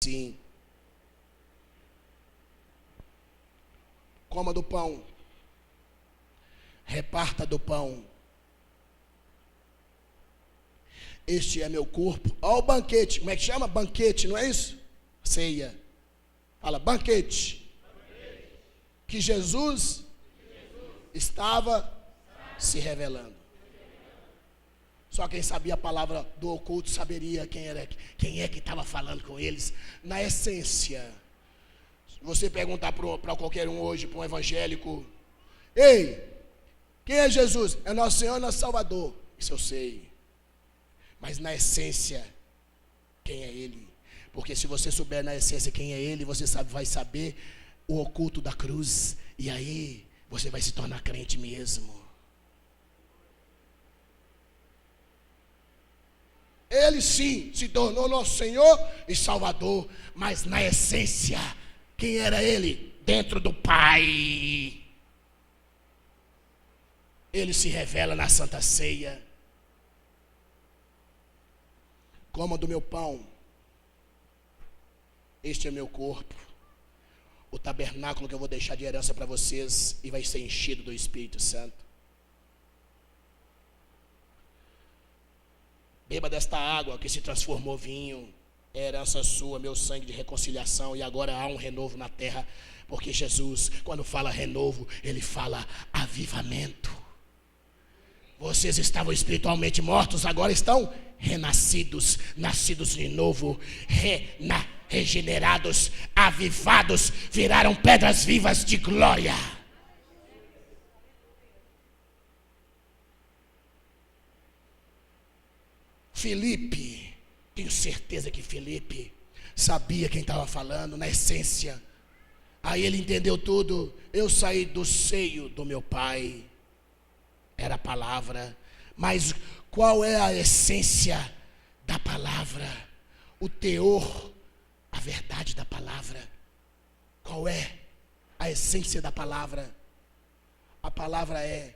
Sim. Coma do pão. Reparta do pão. Este é meu corpo. Olha o banquete. Como é que chama? Banquete, não é isso? Ceia. Fala, banquete. Que Jesus estava se revelando. Só quem sabia a palavra do oculto saberia quem é que estava falando com eles. Na essência, se você perguntar para qualquer um hoje, para um evangélico: ei, quem é Jesus? É nosso Senhor e nosso Salvador. Isso eu sei. Mas na essência, quem é Ele? Porque se você souber na essência quem é Ele, você vai saber o oculto da cruz. E aí, você vai se tornar crente mesmo. Ele sim se tornou nosso Senhor e Salvador, mas na essência, quem era Ele? Dentro do Pai. Ele se revela na Santa Ceia. Coma do meu pão. Este é meu corpo. O tabernáculo que eu vou deixar de herança para vocês e vai ser enchido do Espírito Santo. Beba desta água que se transformou vinho, é herança sua, meu sangue de reconciliação, e agora há um renovo na terra, porque Jesus, quando fala renovo, Ele fala avivamento. Vocês estavam espiritualmente mortos, agora estão renascidos, nascidos de novo, regenerados, avivados, viraram pedras vivas de glória. Filipe, tenho certeza que Filipe sabia quem estava falando, na essência. Aí ele entendeu tudo. Eu saí do seio do meu pai, era a palavra. Mas qual é a essência da palavra? O teor, a verdade da palavra. Qual é a essência da palavra? A palavra é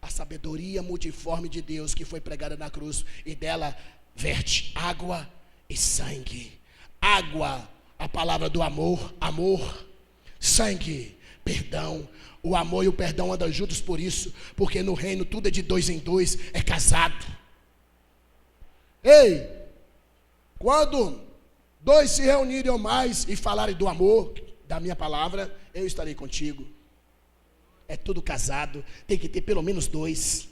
a sabedoria multiforme de Deus que foi pregada na cruz, e dela verte água e sangue. Água, a palavra do amor, amor. Sangue, perdão. O amor e o perdão andam juntos por isso, porque no reino tudo é de 2 em 2, é casado. Ei, quando 2 se reunirem ou mais e falarem do amor, da minha palavra, eu estarei contigo. É tudo casado, tem que ter pelo menos 2.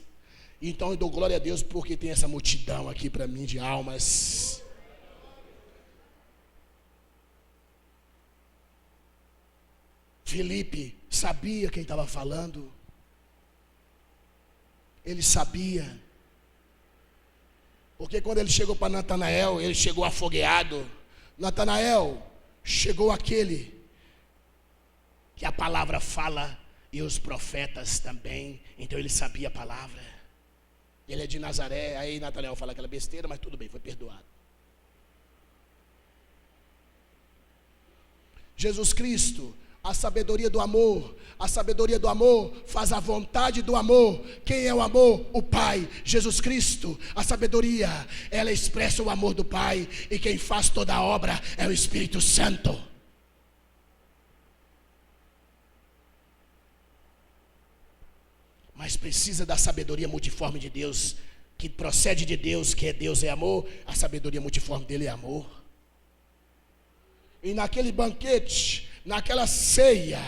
Então eu dou glória a Deus porque tem essa multidão aqui para mim de almas. Filipe sabia quem estava falando. Ele sabia. Porque quando ele chegou para Natanael, ele chegou afogueado. Natanael, chegou aquele que a palavra fala, e os profetas também. Então ele sabia a palavra. Ele é de Nazaré. Aí Natanael fala aquela besteira, mas tudo bem, foi perdoado. Jesus Cristo, a sabedoria do amor. A sabedoria do amor faz a vontade do amor. Quem é o amor? O Pai. Jesus Cristo, a sabedoria, ela expressa o amor do Pai. E quem faz toda a obra é o Espírito Santo. Mas precisa da sabedoria multiforme de Deus, que procede de Deus, que é Deus é amor. A sabedoria multiforme dele é amor. E naquele banquete, naquela ceia,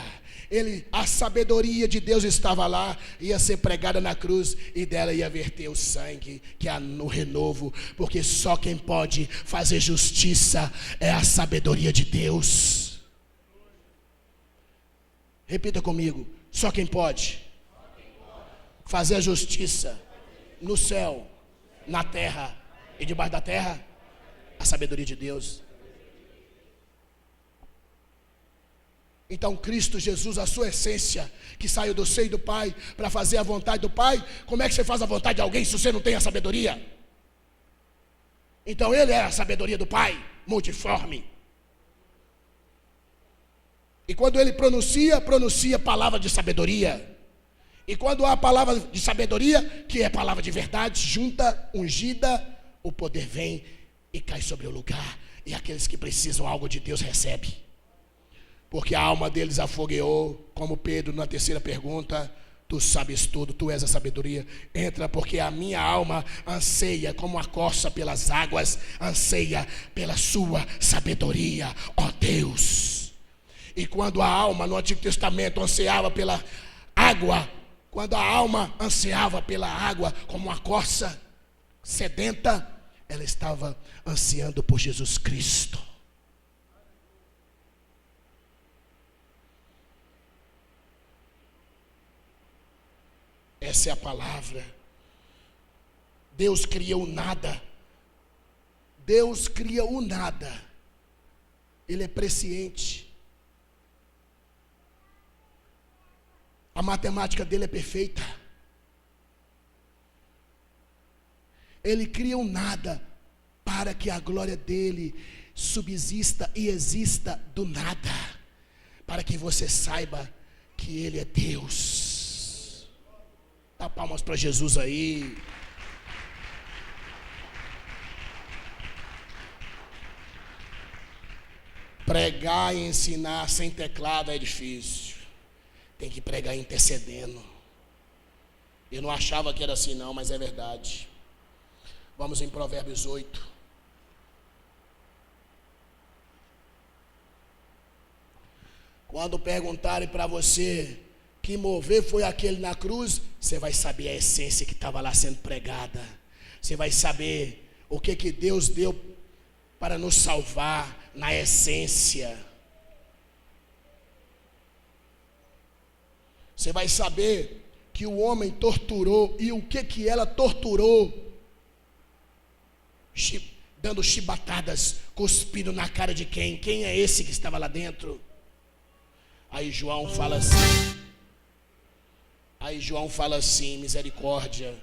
a sabedoria de Deus estava lá, ia ser pregada na cruz, e dela ia verter o sangue, que é no renovo, porque só quem pode fazer justiça é a sabedoria de Deus. Repita comigo: só quem pode fazer a justiça no céu, na terra e debaixo da terra, a sabedoria de Deus. Então Cristo Jesus, a sua essência, que saiu do seio do Pai para fazer a vontade do Pai. Como é que você faz a vontade de alguém se você não tem a sabedoria? Então Ele é a sabedoria do Pai, multiforme. E quando Ele pronuncia palavra de sabedoria. E quando há a palavra de sabedoria, que é palavra de verdade, junta, ungida, o poder vem e cai sobre o lugar. E aqueles que precisam algo de Deus recebem. Porque a alma deles afogueou, como Pedro na terceira pergunta. Tu sabes tudo, tu és a sabedoria. Entra, porque a minha alma anseia como a corça pelas águas, anseia pela sua sabedoria, ó Deus. E quando a alma no Antigo Testamento ansiava pela água, quando a alma ansiava pela água como uma corça sedenta, ela estava ansiando por Jesus Cristo. Essa é a palavra. Deus cria o nada. Deus cria o nada. Ele é presciente. A matemática dele é perfeita. Ele cria o nada para que a glória dele subsista e exista do nada. Para que você saiba que ele é Deus. Dá palmas para Jesus aí. Pregar e ensinar sem teclado é difícil. Tem que pregar intercedendo. Eu não achava que era assim não, mas é verdade. Vamos em Provérbios 8. Quando perguntarem para você que mover foi aquele na cruz, você vai saber a essência que estava lá sendo pregada. Você vai saber o que Deus deu para nos salvar na essência. Você vai saber que o homem torturou e o que ela torturou, dando chibatadas, cuspindo na cara de quem? Quem é esse que estava lá dentro? Aí João fala assim, misericórdia.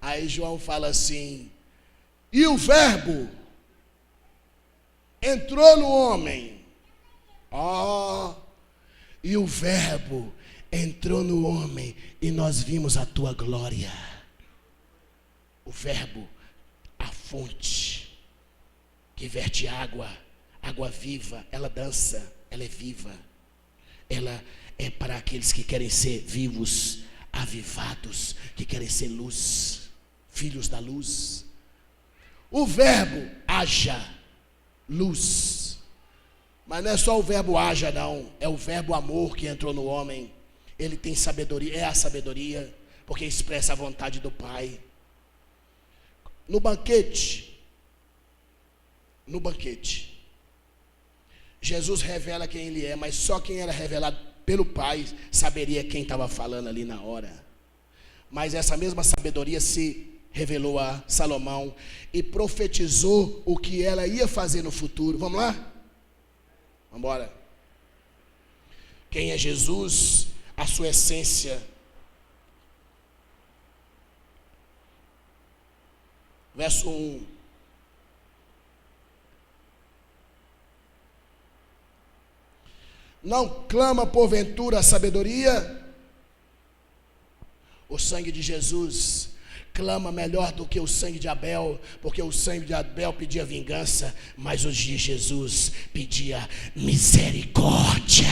Aí João fala assim, e o verbo entrou no homem. E o verbo entrou no homem e nós vimos a tua glória. O verbo, a fonte que verte água, água viva, ela dança, ela é viva. Ela é para aqueles que querem ser vivos, avivados, que querem ser luz, filhos da luz. O verbo haja, luz. Mas não é só o verbo haja não, é o verbo amor que entrou no homem. Ele tem sabedoria, é a sabedoria, porque expressa a vontade do Pai. No banquete, Jesus revela quem ele é, mas só quem era revelado pelo Pai saberia quem estava falando ali na hora. Mas essa mesma sabedoria se revelou a Salomão e profetizou o que ela ia fazer no futuro. Vamos lá? Vamos embora. Quem é Jesus? A sua essência. Verso 1. Não clama porventura a sabedoria? O sangue de Jesus clama melhor do que o sangue de Abel, porque o sangue de Abel pedia vingança, mas o de Jesus pedia misericórdia.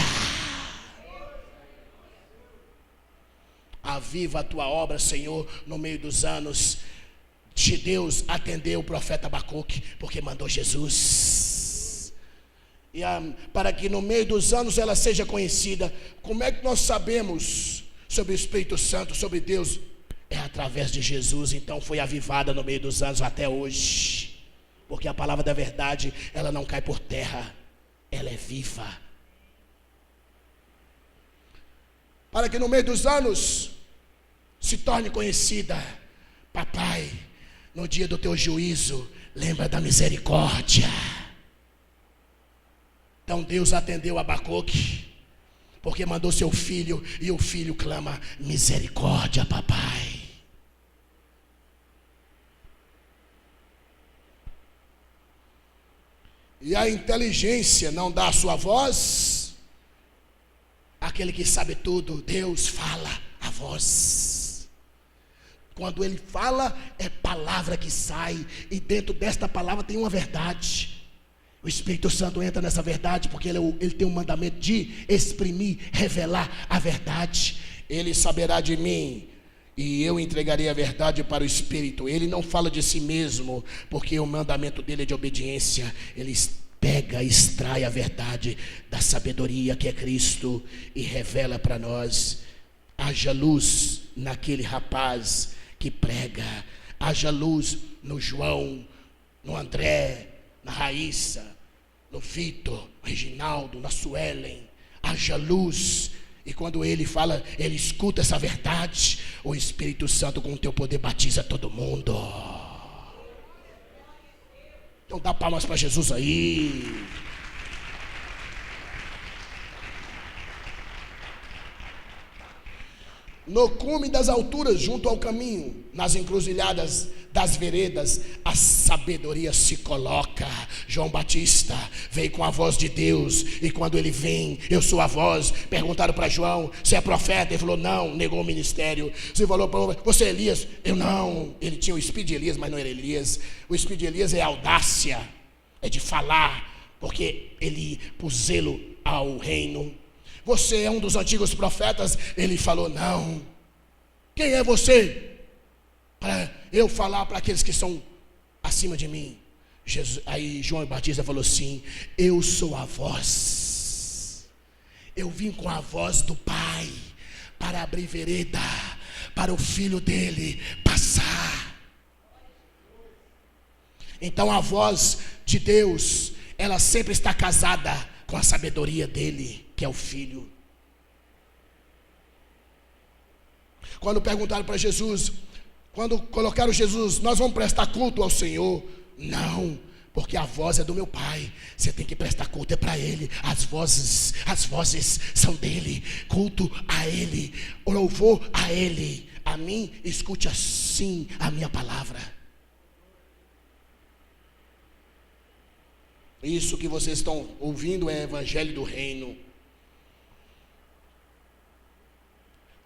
Aviva a tua obra, Senhor, no meio dos anos. De Deus atendeu o profeta Abacuque, porque mandou Jesus. E para que no meio dos anos ela seja conhecida. Como é que nós sabemos sobre o Espírito Santo, sobre Deus? É através de Jesus. Então foi avivada no meio dos anos até hoje, porque a palavra da verdade, ela não cai por terra, ela é viva. Para que no meio dos anos se torne conhecida. Papai, no dia do teu juízo, lembra da misericórdia. Então Deus atendeu Abacuque, porque mandou seu filho, e o filho clama misericórdia, papai. E a inteligência não dá a sua voz. Aquele que sabe tudo, Deus fala a voz. Quando ele fala, é palavra que sai, e dentro desta palavra tem uma verdade. O Espírito Santo entra nessa verdade porque ele tem um mandamento de exprimir, revelar a verdade. Ele saberá de mim e eu entregarei a verdade para o Espírito. Ele não fala de si mesmo, porque o mandamento dele é de obediência. Ele pega, extrai a verdade da sabedoria que é Cristo e revela para nós. Haja luz naquele rapaz que prega, haja luz no João, no André, na Raíssa, no Vitor, no Reginaldo, na Suelen. Haja luz. E quando ele fala, ele escuta essa verdade, o Espírito Santo com o teu poder batiza todo mundo. Então dá palmas para Jesus aí. No cume das alturas, junto ao caminho, nas encruzilhadas das veredas, a sabedoria se coloca. João Batista veio com a voz de Deus, e quando ele vem, eu sou a voz. Perguntaram para João, você é profeta? Ele falou, não, negou o ministério. Você falou para você é Elias? Eu não. Ele tinha o espírito de Elias, mas não era Elias. O espírito de Elias é audácia, é de falar, porque ele pôs zelo ao reino. Você é um dos antigos profetas? Ele falou, não. Quem é você? Para eu falar para aqueles que são acima de mim. Aí João Batista falou assim, eu sou a voz. Eu vim com a voz do Pai para abrir vereda para o filho dele passar. Então a voz de Deus, ela sempre está casada com a sabedoria dele, que é o Filho. Quando perguntaram para Jesus, quando colocaram Jesus, nós vamos prestar culto ao Senhor? Não, porque a voz é do meu Pai. Você tem que prestar culto, é para Ele. As vozes são dele. Culto a Ele, louvor a Ele. A mim, escute assim a minha palavra. Isso que vocês estão ouvindo é o Evangelho do Reino.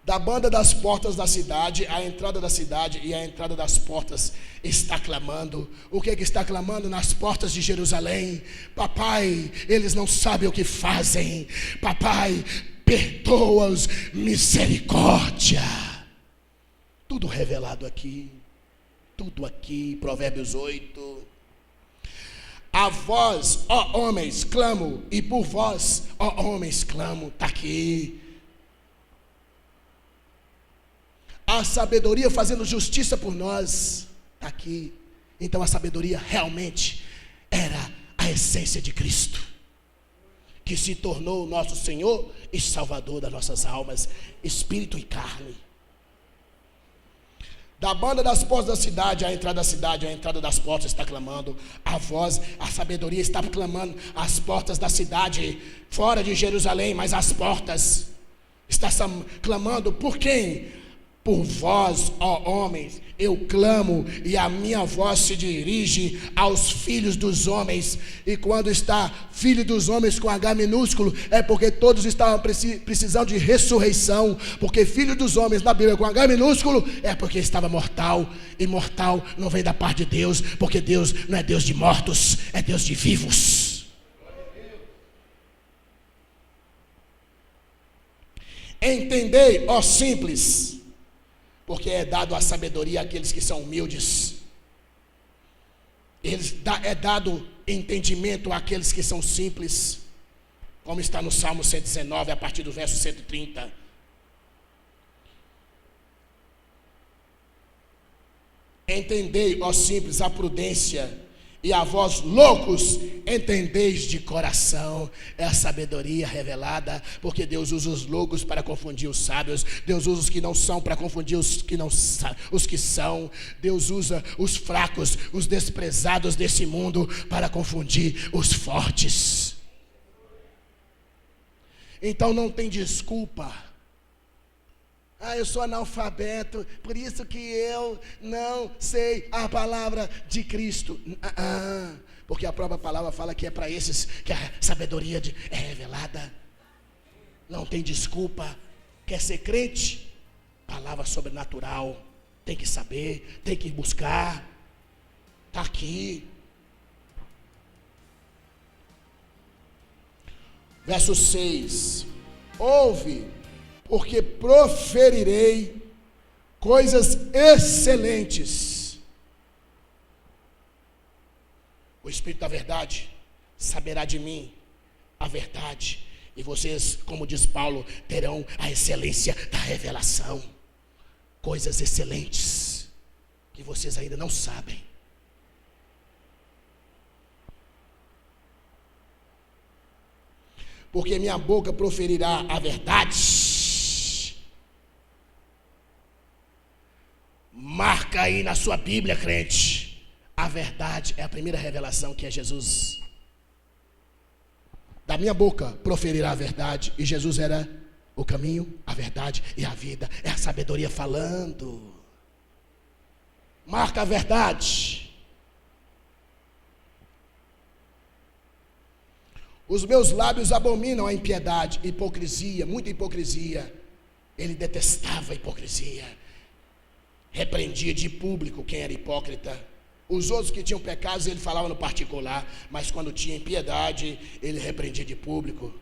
Da banda das portas da cidade, a entrada da cidade e a entrada das portas está clamando. O que está clamando nas portas de Jerusalém? Papai, eles não sabem o que fazem. Papai, perdoa-os, misericórdia. Tudo revelado aqui. Tudo aqui, Provérbios 8. A vós, ó homens, clamo, e por vós, ó homens, clamo. Está aqui. A sabedoria fazendo justiça por nós. Está aqui. Então a sabedoria realmente era a essência de Cristo, que se tornou o nosso Senhor e Salvador das nossas almas, espírito e carne. Da banda das portas da cidade, a entrada das portas está clamando. A voz, a sabedoria está clamando. As portas da cidade, fora de Jerusalém, mas as portas, está clamando por quem? Por vós, ó homens, eu clamo, e a minha voz se dirige aos filhos dos homens. E quando está filho dos homens com H minúsculo, é porque todos estavam precisando de ressurreição. Porque filho dos homens na Bíblia com H minúsculo é porque estava mortal. E mortal não vem da parte de Deus, porque Deus não é Deus de mortos, é Deus de vivos. Entendei, ó simples, porque é dado a sabedoria àqueles que são humildes. É dado entendimento àqueles que são simples, como está no Salmo 119, a partir do verso 130. Entendei, ó simples, a prudência, e a vós loucos, entendeis de coração. É a sabedoria revelada, porque Deus usa os loucos para confundir os sábios. Deus usa os que não são para confundir os que são. Deus usa os fracos, os desprezados desse mundo para confundir os fortes. Então não tem desculpa. Eu sou analfabeto, por isso que eu não sei a palavra de Cristo. Porque a própria palavra fala que é para esses que a sabedoria é revelada. Não tem desculpa. Quer ser crente? Palavra sobrenatural. Tem que saber, tem que buscar. Está aqui. Verso 6. Ouve, porque proferirei coisas excelentes. O Espírito da verdade saberá de mim a verdade, e vocês, como diz Paulo, terão a excelência da revelação. Coisas excelentes que vocês ainda não sabem. Porque minha boca proferirá a verdade. Marca aí na sua Bíblia, crente. A verdade é a primeira revelação, que é Jesus. Da minha boca proferirá a verdade. E Jesus era o caminho, a verdade e a vida. É a sabedoria falando. Marca a verdade. Os meus lábios abominam a impiedade, hipocrisia, muita hipocrisia. Ele detestava a hipocrisia. Repreendia de público quem era hipócrita. Os outros que tinham pecados, ele falava no particular, mas quando tinha impiedade, ele repreendia de público.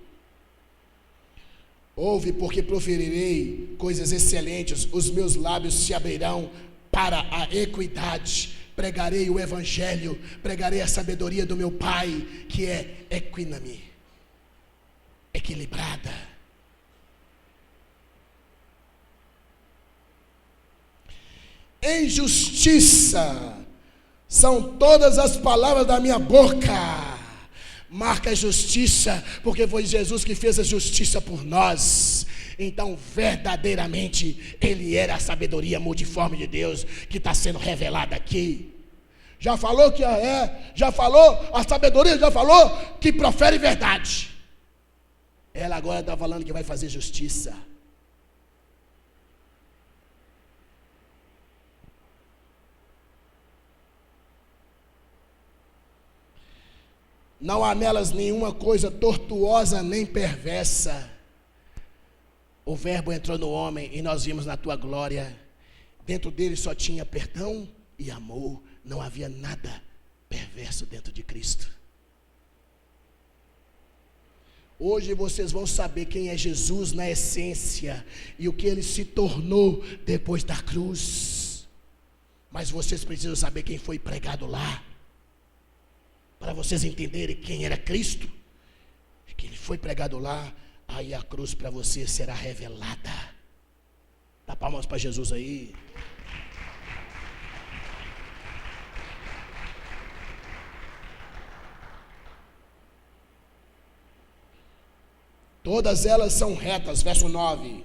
Ouve, porque proferirei coisas excelentes, os meus lábios se abrirão para a equidade. Pregarei o evangelho, pregarei a sabedoria do meu Pai, que é equíname, equilibrada. Em justiça são todas as palavras da minha boca. Marca a justiça, porque foi Jesus que fez a justiça por nós. Então, verdadeiramente, Ele era a sabedoria multiforme de Deus, que está sendo revelada aqui. Já falou que já falou, a sabedoria já falou que profere verdade. Ela agora está falando que vai fazer justiça. Não há nelas nenhuma coisa tortuosa nem perversa. O verbo entrou no homem e nós vimos na tua glória. Dentro dele só tinha perdão e amor. Não havia nada perverso dentro de Cristo. Hoje vocês vão saber quem é Jesus na essência e o que ele se tornou depois da cruz. Mas vocês precisam saber quem foi pregado lá, para vocês entenderem quem era Cristo, que ele foi pregado lá. Aí a cruz para você será revelada. Dá palmas para Jesus aí. Todas elas são retas, verso 9.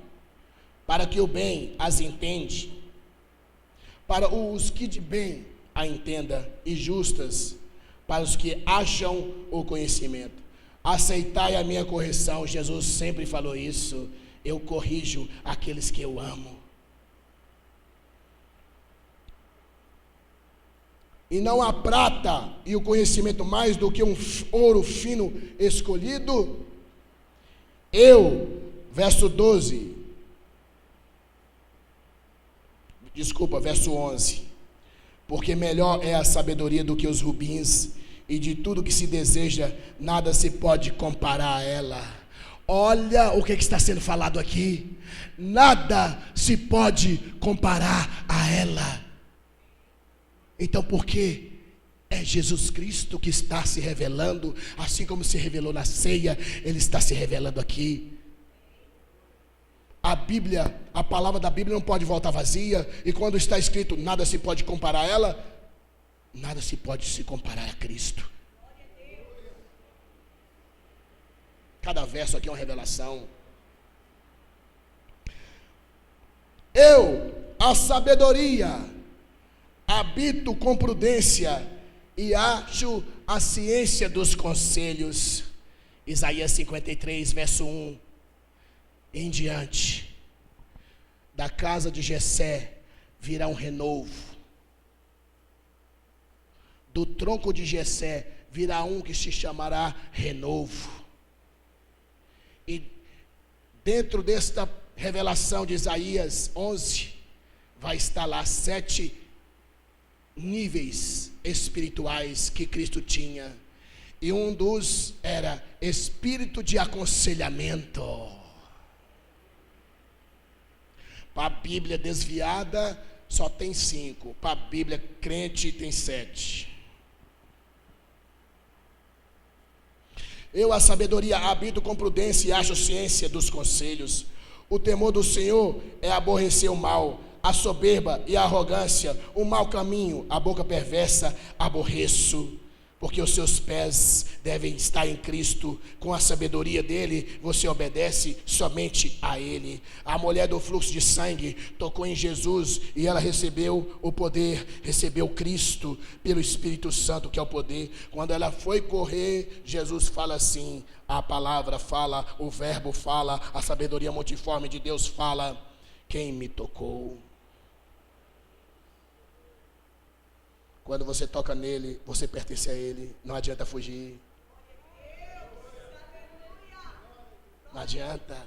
Para que o bem as entende, para os que de bem a entenda, e justas, para os que acham o conhecimento. Aceitai a minha correção. Jesus sempre falou isso. Eu corrijo aqueles que eu amo. E não há prata e o conhecimento mais do que um ouro fino escolhido. Verso 12. Desculpa, verso 11. Porque melhor é a sabedoria do que os rubins, e de tudo que se deseja, nada se pode comparar a ela. Olha o que está sendo falado aqui. Nada se pode comparar a ela. Então, por quê? É Jesus Cristo que está se revelando, assim como se revelou na ceia, ele está se revelando aqui. A Bíblia, a palavra da Bíblia não pode voltar vazia, e quando está escrito nada se pode comparar a ela, nada se pode se comparar a Cristo. Cada verso aqui é uma revelação. A sabedoria, habito com prudência e acho a ciência dos conselhos. Isaías 53, verso 1 em diante. Da casa de Jessé virá um renovo. Do tronco de Jessé virá um que se chamará renovo. E dentro desta revelação de Isaías 11, vai estar lá 7 níveis espirituais que Cristo tinha. E um dos era espírito de aconselhamento. Para a Bíblia desviada só tem 5. Para a Bíblia crente tem 7. Eu, a sabedoria, habito com prudência e acho ciência dos conselhos. O temor do Senhor é aborrecer o mal, a soberba e a arrogância, o mau caminho, a boca perversa, aborreço. Porque os seus pés devem estar em Cristo, com a sabedoria dele, você obedece somente a ele. A mulher do fluxo de sangue tocou em Jesus e ela recebeu o poder, recebeu Cristo pelo Espírito Santo, que é o poder. Quando ela foi correr, Jesus fala assim, a palavra fala, o verbo fala, a sabedoria multiforme de Deus fala, quem me tocou? Quando você toca nele, você pertence a ele. Não adianta fugir. Não adianta.